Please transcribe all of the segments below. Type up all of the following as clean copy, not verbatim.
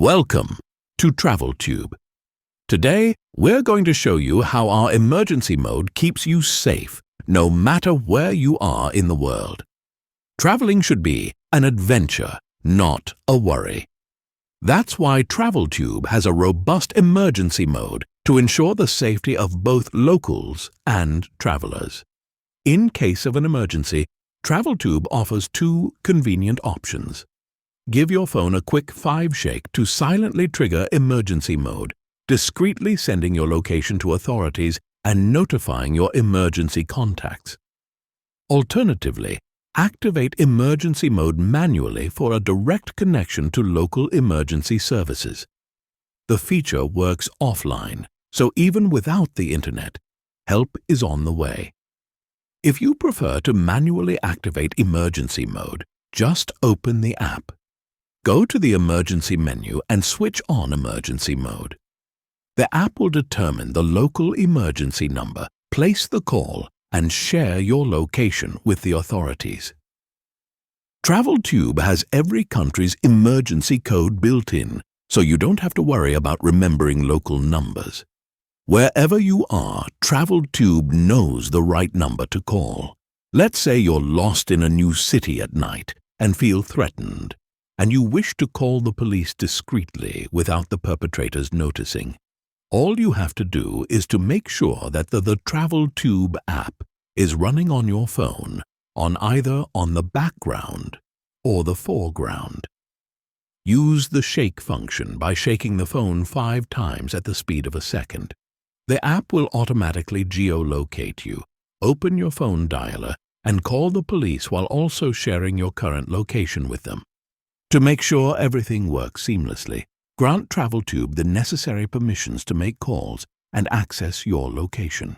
Welcome to TravelTube. Today, we're going to show you how our emergency mode keeps you safe, no matter where you are in the world. Traveling should be an adventure, not a worry. That's why TravelTube has a robust emergency mode to ensure the safety of both locals and travelers. In case of an emergency, TravelTube offers two convenient options. Give your phone a quick 5-shake to silently trigger emergency mode, discreetly sending your location to authorities and notifying your emergency contacts. Alternatively, activate emergency mode manually for a direct connection to local emergency services. The feature works offline, so even without the internet, help is on the way. If you prefer to manually activate emergency mode, just open the app. Go to the emergency menu and switch on emergency mode. The app will determine the local emergency number, place the call, and share your location with the authorities. TravelTube has every country's emergency code built in, so you don't have to worry about remembering local numbers. Wherever you are, TravelTube knows the right number to call. Let's say you're lost in a new city at night and feel threatened, and you wish to call the police discreetly without the perpetrators noticing. All you have to do is to make sure that the TravelTube app is running on your phone, either on the background or the foreground. Use the shake function by shaking the phone 5 times at the speed of a second. The app will automatically geolocate you, open your phone dialer, and call the police while also sharing your current location with them. To make sure everything works seamlessly, grant TravelTube the necessary permissions to make calls and access your location.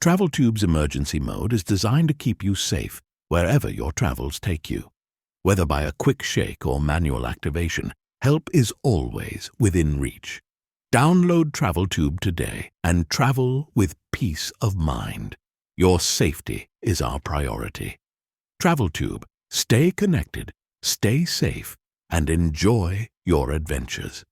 TravelTube's emergency mode is designed to keep you safe wherever your travels take you. Whether by a quick shake or manual activation, help is always within reach. Download TravelTube today and travel with peace of mind. Your safety is our priority. TravelTube, stay connected, stay safe, and enjoy your adventures.